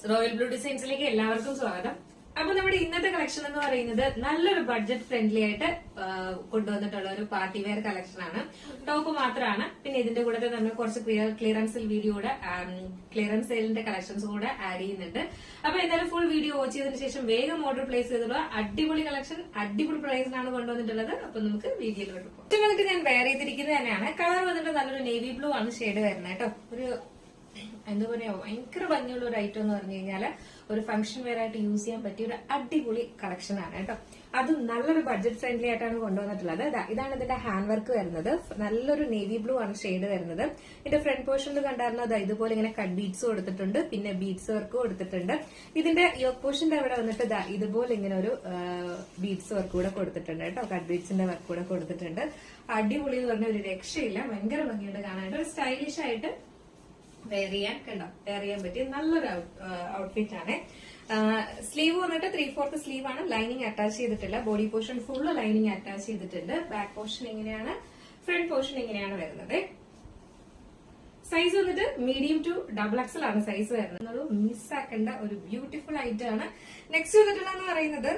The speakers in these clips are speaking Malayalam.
റോയൽ ബ്ലൂ ഡിസൈൻസിലേക്ക് എല്ലാവർക്കും സ്വാഗതം. അപ്പൊ നമ്മുടെ ഇന്നത്തെ കളക്ഷൻ എന്ന് പറയുന്നത് നല്ലൊരു ബഡ്ജറ്റ് ഫ്രണ്ട്ലി ആയിട്ട് കൊണ്ടുവന്നിട്ടുള്ള ഒരു പാർട്ടി വെയർ കളക്ഷൻ ആണ്. ടോപ്പ് മാത്രമാണ്. പിന്നെ ഇതിന്റെ കൂടെ നമ്മൾ കുറച്ച് ക്ലിയറൻസ് വീഡിയോയുടെ ക്ലിയറൻസ് സെയിലിന്റെ കളക്ഷൻസ് കൂടെ ആഡ് ചെയ്യുന്നുണ്ട്. അപ്പൊ എന്തായാലും ഫുൾ വീഡിയോ വാച്ച് ചെയ്തതിനു ശേഷം വേഗം ഓർഡർ പ്ലേസ് ചെയ്തിട്ടുള്ള അടിപൊളി കളക്ഷൻ അടിപൊളി പ്രൈസിനാണ് കൊണ്ടുവന്നിട്ടുള്ളത്. അപ്പൊ നമുക്ക് വീഡിയോയിലോട്ട് പോകാം. കുട്ടികൾക്ക് ഞാൻ വെയർ ചെയ്തിരിക്കുന്നത് തന്നെയാണ്. കളർ വന്നിട്ട് നല്ലൊരു നേവി ബ്ലൂ ആണ് ഷെയ്ഡ് വരുന്നത് കേട്ടോ. ഒരു എന്താ പറയാ ഭയങ്കര ഭംഗിയുള്ള ഒരു ഐറ്റം എന്ന് പറഞ്ഞു കഴിഞ്ഞാല് ഒരു ഫംഗ്ഷൻ വെയർ ആയിട്ട് യൂസ് ചെയ്യാൻ പറ്റിയ ഒരു അടിപൊളി കളക്ഷൻ ആണ് കേട്ടോ. അതും നല്ലൊരു ബഡ്ജറ്റ് ഫ്രണ്ട്ലി ആയിട്ടാണ് കൊണ്ടുവന്നിട്ടുള്ളത്. ഇതാണ് ഇതിന്റെ ഹാൻഡ് വർക്ക് വരുന്നത്. നല്ലൊരു നേവി ബ്ലൂ ആണ് ഷെയ്ഡ് വരുന്നത്. ഇതിന്റെ ഫ്രണ്ട് പോർഷനിൽ കണ്ടായിരുന്നത് ഇതുപോലെ ഇങ്ങനെ കട്ട് ബീഡ്സ് കൊടുത്തിട്ടുണ്ട്. പിന്നെ ബീഡ്സ് വർക്ക് കൊടുത്തിട്ടുണ്ട്. ഇതിന്റെ യോക്ക് പോർഷന്റെ അവിടെ വന്നിട്ട് ഇതുപോലെ ഇങ്ങനെ ഒരു ബീഡ്സ് വർക്ക് കൂടെ കൊടുത്തിട്ടുണ്ട് കേട്ടോ. കട്ട് ബീഡ്സിന്റെ വർക്ക് കൂടെ കൊടുത്തിട്ടുണ്ട്. അടിപൊളി എന്ന് പറഞ്ഞ ഒരു രക്ഷയില്ല. ഭയങ്കര ഭംഗിയുണ്ട് കാണാനായിട്ട്. ഒരു സ്റ്റൈലിഷ് ആയിട്ട് വെയർ ചെയ്യാൻ പറ്റിയ നല്ലൊരു ഔട്ട്ഫിറ്റ് ആണ്. സ്ലീവ് വന്നിട്ട് 3/4 സ്ലീവ് ആണ്. ലൈനിങ് അറ്റാച്ച് ചെയ്തിട്ടില്ല. Body portion full lining attach ചെയ്തിട്ടുണ്ട്. ബാക്ക് പോർഷൻ ഇങ്ങനെയാണ്. ഫ്രണ്ട് പോർഷൻ ഇങ്ങനെയാണ് വരുന്നത്. സൈസ് വന്നിട്ട് മീഡിയം ടു XXL ആണ് സൈസ് വരുന്നത്. മിസ്സാക്കേണ്ട ഒരു ബ്യൂട്ടിഫുൾ ഐറ്റം ആണ്. നെക്സ്റ്റ് വന്നിട്ടുള്ളതെന്ന് പറയുന്നത്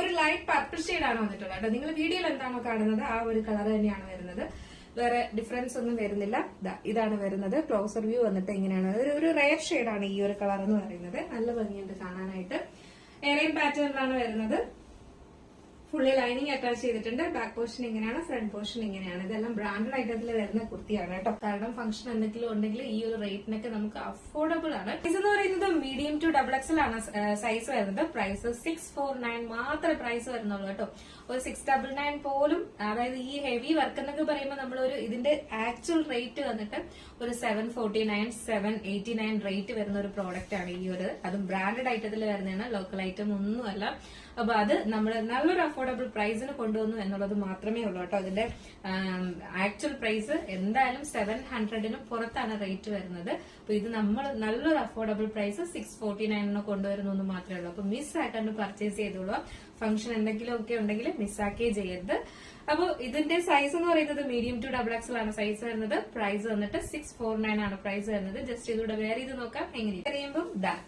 ഒരു ലൈറ്റ് പർപ്പിൾ ഷെയ്ഡ് ആണ് വന്നിട്ടുള്ളത് കേട്ടോ. നിങ്ങൾ വീഡിയോയിൽ എന്താണോ കാണുന്നത് ആ ഒരു കളർ തന്നെയാണ് വരുന്നത്. വേറെ ഡിഫറൻസ് ഒന്നും വരുന്നില്ല. ഇതാണ് വരുന്നത്. ക്ലോസർ വ്യൂ വന്നിട്ട് ഇങ്ങനെയാണ്. ഒരു റെയർ ഷെയ്ഡാണ് ഈ ഒരു കളർ എന്ന് പറയുന്നത്. നല്ല ഭംഗിയുണ്ട് കാണാനായിട്ട്. എയർലൈൻ പാറ്റേണിലാണ് വരുന്നത്. ഫുള്ളി ലൈനിങ് അറ്റാച്ച് ചെയ്തിട്ടുണ്ട്. ബാക്ക് പോർഷൻ ഇങ്ങനെയാണ്. ഫ്രണ്ട് പോർഷൻ ഇങ്ങനെയാണ്. ഇതെല്ലാം ബ്രാൻഡഡ് ഐറ്റത്തിൽ വരുന്ന കുർത്തിയാണ് കേട്ടോ. കാരണം ഫംഗ്ഷൻ എന്തെങ്കിലും ഉണ്ടെങ്കിൽ ഈ ഒരു റേറ്റിനൊക്കെ നമുക്ക് അഫോർഡബിൾ ആണ്. സൈസ് എന്ന് പറയുന്നത് മീഡിയം ടു XXL ആണ് സൈസ് വരുന്നത്. പ്രൈസ് 649 മാത്രമേ പ്രൈസ് വരുന്നുള്ളൂ കേട്ടോ. ഒരു 699 പോലും, അതായത് ഈ ഹെവി വർക്ക് എന്നൊക്കെ പറയുമ്പോൾ നമ്മളൊരു ഇതിന്റെ ആക്ച്വൽ റേറ്റ് വന്നിട്ട് ഒരു 749 789 റേറ്റ് വരുന്ന ഒരു പ്രോഡക്റ്റ് ആണ് ഈ ഒരു. അതും ബ്രാൻഡഡ് ഐറ്റത്തിൽ വരുന്നതാണ്. ലോക്കൽ ഐറ്റം ഒന്നുമല്ല. അപ്പൊ അത് നമ്മൾ നല്ലൊരു അഫോർഡബിൾ പ്രൈസിന് കൊണ്ടുവന്നു എന്നുള്ളത് മാത്രമേ ഉള്ളൂ കേട്ടോ. ഇതിന്റെ ആക്ച്വൽ പ്രൈസ് എന്തായാലും 700 പുറത്താണ് റേറ്റ് വരുന്നത്. അപ്പൊ ഇത് നമ്മൾ നല്ലൊരു അഫോർഡബിൾ പ്രൈസ് 649 കൊണ്ടുവരുന്നു എന്ന് മാത്രമേ ഉള്ളൂ. അപ്പൊ മിസ് ആക്കാണ്ട് പർച്ചേസ് ചെയ്തോളൂ. ഫംഗ്ഷൻ എന്തെങ്കിലും ഒക്കെ ഉണ്ടെങ്കിൽ മിസ്സാക്കേ ചെയ്യരുത്. അപ്പൊ ഇതിന്റെ സൈസ് എന്ന് പറയുന്നത് മീഡിയം ടു XXL ആണ് സൈസ് വരുന്നത്. പ്രൈസ് വന്നിട്ട് 649 ആണ് പ്രൈസ് വരുന്നത്. ജസ്റ്റ് ഇതിലൂടെ വെയർ ചെയ്ത് നോക്കാം എങ്ങനെയാണ്. അറിയുമ്പോൾ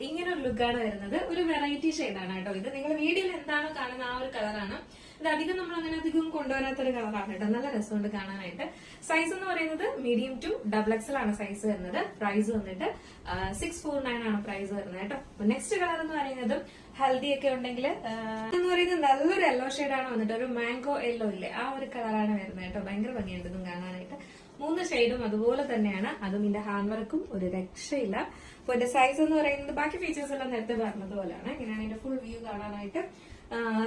ഇങ്ങനെ ഒരു ലുക്കാണ് വരുന്നത്. ഒരു വെറൈറ്റി ഷെയ്ഡാണ് കേട്ടോ. ഇത് നിങ്ങൾ വീഡിയോയിൽ എന്താണോ കാണുന്ന ആ ഒരു കളറാണ്. ഇത് അധികം നമ്മൾ അങ്ങനെ അധികം കൊണ്ടുവരാത്തൊരു കളറാണ് കേട്ടോ. നല്ല രസമുണ്ട് കാണാനായിട്ട്. സൈസ് എന്ന് പറയുന്നത് മീഡിയം ടു XXL ആണ് സൈസ് വരുന്നത്. പ്രൈസ് വന്നിട്ട് 649 ആണ് പ്രൈസ് വരുന്നത് കേട്ടോ. നെക്സ്റ്റ് കളർ എന്ന് പറയുന്നത് ഹൽദി ഒക്കെ ഉണ്ടെങ്കിൽ എന്ന് പറയുന്നത് നല്ലൊരു യെല്ലോ ഷെയ്ഡാണ് വന്നിട്ട്. ഒരു മാംഗോ യെല്ലോ ഇല്ലേ ആ ഒരു കളറാണ് വരുന്നത് കേട്ടോ. ഭയങ്കര ഭംഗിയുണ്ട് ഇതും കാണാനായിട്ട്. 3 ഷെയ്ഡും അതുപോലെ തന്നെയാണ്. അതും ഇതിന്റെ ഹാൻഡ് വർക്കും ഒരു രക്ഷയില്ല. അപ്പൊ ഇതിന്റെ സൈസ് എന്ന് പറയുന്നത് ബാക്കി ഫീച്ചേഴ്സ് എല്ലാം നേരത്തെ പറഞ്ഞതുപോലെയാണ്. ഇങ്ങനെയാണ് ഇതിന്റെ ഫുൾ വ്യൂ കാണാനായിട്ട്.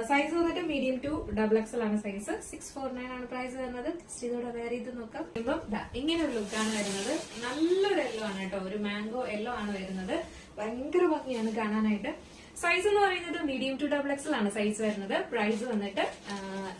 സൈസ് വന്നിട്ട് മീഡിയം ടു XXL ആണ് സൈസ്. 649 ആണ് പ്രൈസ് വരുന്നത്. ഇതോടെ വേറെ ഇത് നോക്കാം. ഇങ്ങനെ ഒരു ലുക്കാണ് വരുന്നത്. നല്ലൊരു യെല്ലോ ആണ് കേട്ടോ. ഒരു മാംഗോ യെല്ലോ ആണ് വരുന്നത്. ഭയങ്കര ഭംഗിയാണ് കാണാനായിട്ട്. സൈസ് എന്ന് പറയുന്നത് മീഡിയം ടു XXL ആണ് സൈസ് വരുന്നത്. പ്രൈസ് വന്നിട്ട്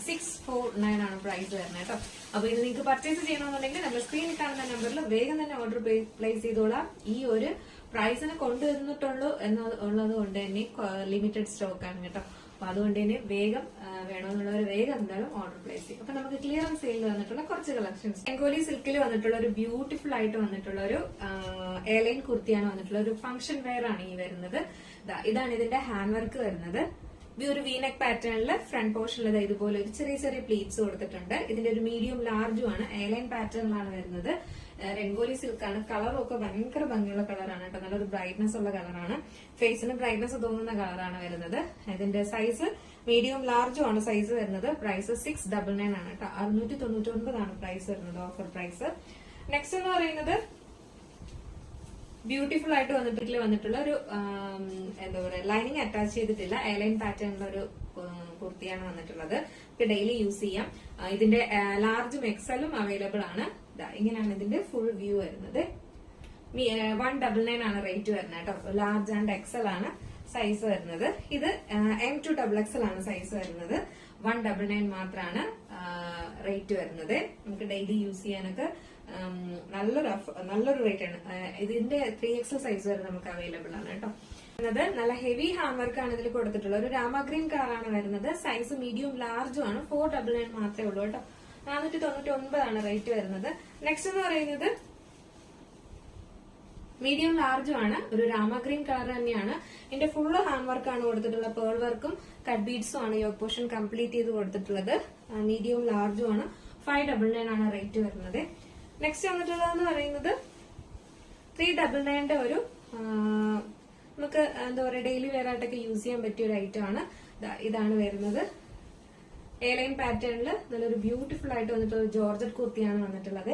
649 ആണ് പ്രൈസ് വരുന്നത് കേട്ടോ. അപ്പൊ ഇത് നിങ്ങൾക്ക് പർച്ചേസ് ചെയ്യണമെന്നുണ്ടെങ്കിൽ നമ്മൾ സ്ക്രീനിൽ കാണുന്ന നമ്പറിൽ വേഗം തന്നെ ഓർഡർ പ്ലേസ് ചെയ്തോളാം. ഈ ഒരു പ്രൈസിന് കൊണ്ടുവന്നിട്ടുള്ളൂ എന്നുള്ളത് കൊണ്ട് തന്നെ ലിമിറ്റഡ് സ്റ്റോക്ക് ആണ് കേട്ടോ. അപ്പൊ അതുകൊണ്ട് തന്നെ വേഗം വേണമെന്നുള്ളവർ വേഗം എന്തായാലും ഓർഡർ പ്ലേസ് ചെയ്യും. അപ്പൊ നമുക്ക് ക്ലിയറൻസ് സെയിലിൽ വന്നിട്ടുള്ള കുറച്ച് കളക്ഷൻസ്. ബംഗാളി സിൽക്കിൽ വന്നിട്ടുള്ള ഒരു ബ്യൂട്ടിഫുൾ ആയിട്ട് വന്നിട്ടുള്ള ഒരു എയർലൈൻ കുർത്തിയാണ് വന്നിട്ടുള്ള ഒരു ഫംഗ്ഷൻ വെയർ ആണ് ഈ വരുന്നത്. ഇതാണ് ഇതിന്റെ ഹാൻഡ് വർക്ക് വരുന്നത്. ഒരു വീനെക്ക് പാറ്റേണില് ഫ്രണ്ട് പോർഷനിൽ ഇതുപോലെ ഒരു ചെറിയ ചെറിയ പ്ലീറ്റ്സ് കൊടുത്തിട്ടുണ്ട്. ഇതിന്റെ ഒരു മീഡിയം ലാർജും ആണ്. എയർലൈൻ പാറ്റേണിലാണ് വരുന്നത്. രംഗോലി സിൽക്കാണ്. കളറും ഒക്കെ ഭയങ്കര ഭംഗിയുള്ള കളറാണ് കേട്ടോ. നല്ലൊരു ബ്രൈറ്റ്നസ് ഉള്ള കളറാണ്. ഫേസിന് ബ്രൈറ്റ്നസ് തോന്നുന്ന കളറാണ് വരുന്നത്. ഇതിന്റെ സൈസ് മീഡിയം ലാർജും ആണ് സൈസ് വരുന്നത്. പ്രൈസ് 699 ആണ് കേട്ടോ. 699 ആണ് പ്രൈസ് വരുന്നത്. Offer price. നെക്സ്റ്റ് എന്ന് പറയുന്നത് ബ്യൂട്ടിഫുൾ ആയിട്ട് വന്നിട്ടുള്ള ഒരു എന്താ പറയാ ലൈനിങ് അറ്റാച്ച് ചെയ്തിട്ടില്ല. എയർലൈൻ പാറ്റേണിലുള്ള ഒരു കുർത്തിയാണ് വന്നിട്ടുള്ളത്. ഡെയിലി യൂസ് ചെയ്യാം. ഇതിന്റെ ലാർജും XXLും അവൈലബിൾ ആണ്. ഇങ്ങനെയാണ് ഇതിന്റെ ഫുൾ വ്യൂ വരുന്നത്. 199 ആണ് റേറ്റ് വരുന്നത് കേട്ടോ. ലാർജ് ആൻഡ് XL ആണ് സൈസ് വരുന്നത്. ഇത് M to XXL ആണ് സൈസ് വരുന്നത്. 199 മാത്രമാണ് റേറ്റ് വരുന്നത്. നമുക്ക് ഡെയിലി യൂസ് ചെയ്യാനൊക്കെ നല്ലൊരു റേറ്റ് ആണ്. ഇതിന്റെ 3XL സൈസ് വരെ നമുക്ക് അവൈലബിൾ ആണ് കേട്ടോ. നല്ല ഹെവി ഹാൻഡ് വർക്ക് ആണ് ഇതിൽ കൊടുത്തിട്ടുള്ളത്. ഒരു രാമ ഗ്രീൻ കളറാണ് വരുന്നത്. സൈസ് മീഡിയം ലാർജും ആണ്. 499 മാത്രമേ ഉള്ളൂ കേട്ടോ. 499 ആണ് റേറ്റ് വരുന്നത്. നെക്സ്റ്റ് എന്ന് പറയുന്നത് മീഡിയം ലാർജും ആണ്, ഒരു രാമ ഗ്രീൻ കളർ തന്നെയാണ്. ഇതിന്റെ ഫുള്ള് ഹാൻഡ് വർക്കാണ് കൊടുത്തിട്ടുള്ളത്, പേൾ വർക്കും കട്ട് ബീഡ്സും ആണ് യോക്ക് പോർഷൻ കംപ്ലീറ്റ് ചെയ്ത് കൊടുത്തിട്ടുള്ളത്. മീഡിയം ലാർജും ആണ്. 599 ആണ് റേറ്റ് വരുന്നത്. നെക്സ്റ്റ് വന്നിട്ടുള്ളതെന്ന് പറയുന്നത് 399 ഒരു നമുക്ക് എന്താ പറയുക ഡെയിലി വെയർ ആയിട്ടൊക്കെ യൂസ് ചെയ്യാൻ പറ്റിയ ഒരു ഐറ്റം ആണ്. ഇതാണ് വരുന്നത്. എ ലൈൻ പാറ്റേണിൽ നല്ലൊരു ബ്യൂട്ടിഫുൾ ആയിട്ട് വന്നിട്ടുള്ള ജോർജറ്റ് കുർത്തിയാണ് വന്നിട്ടുള്ളത്.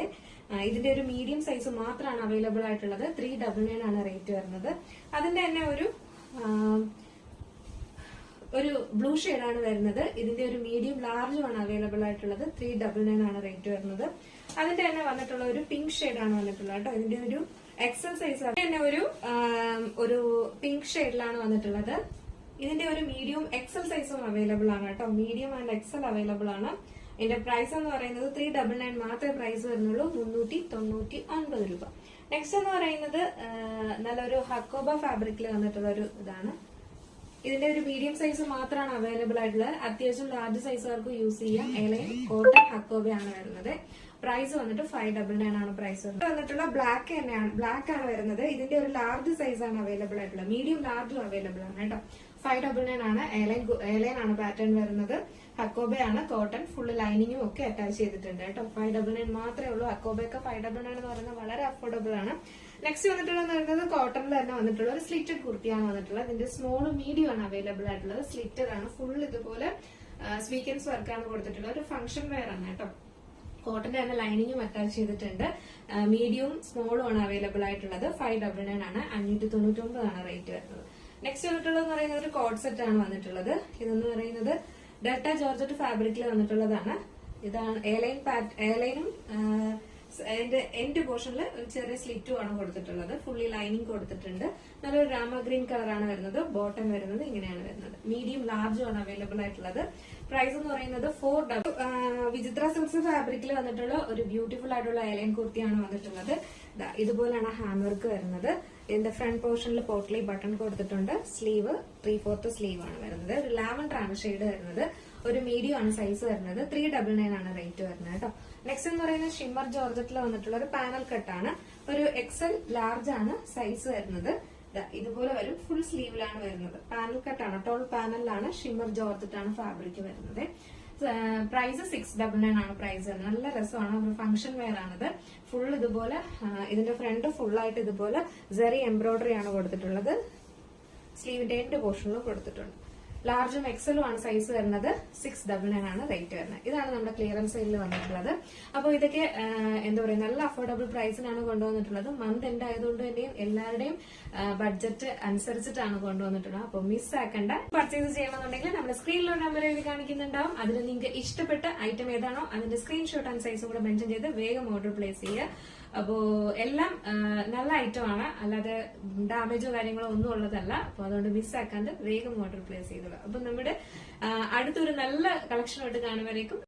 ഇതിന്റെ ഒരു മീഡിയം സൈസ് മാത്രമാണ് അവൈലബിൾ ആയിട്ടുള്ളത്. 399 ആണ് റേറ്റ് വരുന്നത്. അതിന്റെ തന്നെ ഒരു ബ്ലൂ ഷെയ്ഡാണ് വരുന്നത്. ഇതിന്റെ ഒരു മീഡിയം ലാർജും ആണ് അവൈലബിൾ ആയിട്ടുള്ളത്. 399 ആണ് റേറ്റ് വരുന്നത്. അതിന്റെ തന്നെ വന്നിട്ടുള്ള ഒരു പിങ്ക് ഷെയ്ഡാണ് വന്നിട്ടുള്ളത് കേട്ടോ. ഇതിന്റെ ഒരു എക്സൽ സൈസ് തന്നെ ഒരു പിങ്ക് ഷെയ്ഡിലാണ് വന്നിട്ടുള്ളത്. ഇതിന്റെ ഒരു മീഡിയം എക്സൽ സൈസും അവൈലബിൾ ആണ് കേട്ടോ. മീഡിയം ആൻഡ് എക്സൽ അവൈലബിൾ ആണ്. ഇതിന്റെ പ്രൈസ് എന്ന് പറയുന്നത് 399 മാത്രമേ പ്രൈസ് വരുന്നുള്ളൂ. 399 രൂപ. നെക്സ്റ്റ് എന്ന് പറയുന്നത് നല്ലൊരു ഹക്കോബ ഫാബ്രിക്കിൽ വന്നിട്ടുള്ള ഒരു ഇതാണ്. ഇതിന്റെ ഒരു മീഡിയം സൈസ് മാത്രമാണ് അവൈലബിൾ ആയിട്ടുള്ളത്. അത്യാവശ്യം ലാർജ് സൈസുകാർക്ക് യൂസ് ചെയ്യാം. എലൈൻ കോട്ടൺ ഹക്കോബയാണ് വരുന്നത്. പ്രൈസ് വന്നിട്ട് 599 ആണ് പ്രൈസ് വന്നിട്ടുള്ള ബ്ലാക്ക് തന്നെയാണ്. ബ്ലാക്ക് ആണ് വരുന്നത്. ഇതിന്റെ ഒരു ലാർജ് സൈസ് ആണ് അവൈലബിൾ ആയിട്ടുള്ളത്. മീഡിയം ലാർജും അവൈലബിൾ ആണ് കേട്ടോ. 599 ആണ്. എലൈൻ ആണ് പാറ്റേൺ വരുന്നത്. ഹക്കോബയാണ് കോട്ടൺ ഫുള്ള് ലൈനിങ്ങും ഒക്കെ അറ്റാച്ച് ചെയ്തിട്ടുണ്ട് കേട്ടോ. 599 മാത്രമേ ഉള്ളൂ. ഹക്കോബയൊക്കെ 599 എന്ന് പറയുന്നത് വളരെ അഫോർഡബിൾ ആണ്. നെക്സ്റ്റ് വന്നിട്ടുള്ളത് പറയുന്നത് കോട്ടണിൽ തന്നെ വന്നിട്ടുള്ള ഒരു സ്ലിറ്റഡ് കുർത്തിയാണ് വന്നിട്ടുള്ളത്. ഇതിന്റെ സ്മോളും മീഡിയം ആണ് അവൈലബിൾ ആയിട്ടുള്ളത്. സ്ലിറ്റഡ് ആണ്. ഫുൾ ഇതുപോലെ സ്വീക്കൻസ് വർക്കാണ് കൊടുത്തിട്ടുള്ളത്. ഒരു ഫംഗ്ഷൻ വെയർ ആണ് കേട്ടോ. കോട്ടന്റെ തന്നെ ലൈനിങ്ങും അറ്റാച്ച് ചെയ്തിട്ടുണ്ട്. മീഡിയവും സ്മോളും ആണ് അവൈലബിൾ ആയിട്ടുള്ളത്. 599 ആണ്. 599 ആണ് റേറ്റ് വരുന്നത്. നെക്സ്റ്റ് വന്നിട്ടുള്ളത് പറയുന്നത് ഒരു കോഡ് സെറ്റ് ആണ് വന്നിട്ടുള്ളത്. ഇതെന്ന് പറയുന്നത് ഡെൽറ്റ ജോർജറ്റ് ഫാബ്രിക്കിൽ വന്നിട്ടുള്ളതാണ്. ഇതാണ് എയർലൈനും അതിന്റെ എൻഡ് പോർഷനിൽ ഒരു ചെറിയ സ്ലിറ്റും ആണ് കൊടുത്തിട്ടുള്ളത്. ഫുള്ളി ലൈനിങ് കൊടുത്തിട്ടുണ്ട്. നല്ലൊരു രാമ ഗ്രീൻ കളറാണ് വരുന്നത്. ബോട്ടം വരുന്നത് ഇങ്ങനെയാണ് വരുന്നത്. മീഡിയം ലാർജും ആണ് അവൈലബിൾ ആയിട്ടുള്ളത്. പ്രൈസ് എന്ന് പറയുന്നത് 4 വിചിത്ര സിൽക്സ് ഫാബ്രിക്കിൽ വന്നിട്ടുള്ള ഒരു ബ്യൂട്ടിഫുൾ ആയിട്ടുള്ള എയർലൈൻ കുർത്തിയാണ് വന്നിട്ടുള്ളത്. ഇതുപോലെയാണ് ഹാൻഡ് വർക്ക് വരുന്നത്. ഇതിന്റെ ഫ്രണ്ട് പോർഷനിൽ പോട്ട്ലി ബട്ടൺ കൊടുത്തിട്ടുണ്ട്. സ്ലീവ് 3/4 സ്ലീവ് ആണ് വരുന്നത്. ഒരു ലാവൻഡർ ആണ് ഷെയ്ഡ് വരുന്നത്. ഒരു മീഡിയം ആണ് സൈസ് വരുന്നത്. 399 ആണ് റേറ്റ് വരുന്നത് കേട്ടോ. നെക്സ്റ്റ് എന്ന് പറയുന്നത് ഷിമ്മർ ജോർജറ്റിൽ വന്നിട്ടുള്ള ഒരു പാനൽ കട്ടാണ്. ഒരു എക്സൽ ലാർജ് ആണ് സൈസ് വരുന്നത്. ഇതുപോലെ വരും. ഫുൾ സ്ലീവിലാണ് വരുന്നത്. പാനൽ കട്ടാണ്. ടോൾ പാനലിലാണ്. ഷിമ്മർ ജോർജറ്റ് ആണ് ഫാബ്രിക് വരുന്നത്. പ്രൈസ് 699 ആണ് പ്രൈസ് വരുന്നത്. നല്ല രസമാണ്. ഒരു ഫംഗ്ഷൻ വെയർ ആണിത്. ഫുൾ ഇതുപോലെ ഇതിന്റെ ഫ്രണ്ട് ഫുള്ളായിട്ട് ഇതുപോലെ സെറി എംബ്രോയിഡറി ആണ് കൊടുത്തിട്ടുള്ളത്. സ്ലീവിന്റെ എൻഡ് പോർഷനിലും കൊടുത്തിട്ടുണ്ട്. ലാർജും എക്സലും ആണ് സൈസ് വരുന്നത്. 699 ആണ് റേറ്റ് വരുന്നത്. ഇതാണ് നമ്മുടെ ക്ലിയറൻസ് സെയിലിൽ വന്നിട്ടുള്ളത്. അപ്പോൾ ഇതൊക്കെ എന്താ പറയുക നല്ല അഫോർഡബിൾ പ്രൈസിനാണ് കൊണ്ടുവന്നിട്ടുള്ളത്. മന്ത് എൻഡ് ആയതുകൊണ്ട് തന്നെയും എല്ലാവരുടെയും ബഡ്ജറ്റ് അനുസരിച്ചിട്ടാണ് കൊണ്ടുവന്നിട്ടുള്ളത്. അപ്പോൾ മിസ് ആക്കണ്ട. പർച്ചേസ് ചെയ്യണമെന്നുണ്ടെങ്കിൽ നമ്മുടെ സ്ക്രീനിലൊരു നമ്പർ എഴുതി കാണിക്കുന്നുണ്ടാവും. അതിൽ നിങ്ങൾക്ക് ഇഷ്ടപ്പെട്ട ഐറ്റം ഏതാണോ അതിന്റെ സ്ക്രീൻഷോട്ട് ആൻഡ് സൈസും കൂടെ മെൻഷൻ ചെയ്ത് വേഗം ഓർഡർ പ്ലേസ് ചെയ്യുക. അപ്പോ എല്ലാം നല്ല ഐറ്റം ആണ്. അല്ലാതെ ഡാമേജോ കാര്യങ്ങളോ ഒന്നും ഉള്ളതല്ല. അപ്പൊ അതുകൊണ്ട് മിസ്സാക്കാണ്ട് വേഗം ഓർഡർ പ്ലേസ് ചെയ്തോളാം. അപ്പൊ നമ്മുടെ അടുത്തൊരു നല്ല കളക്ഷനായിട്ട് കാണുമ്പോഴേക്കും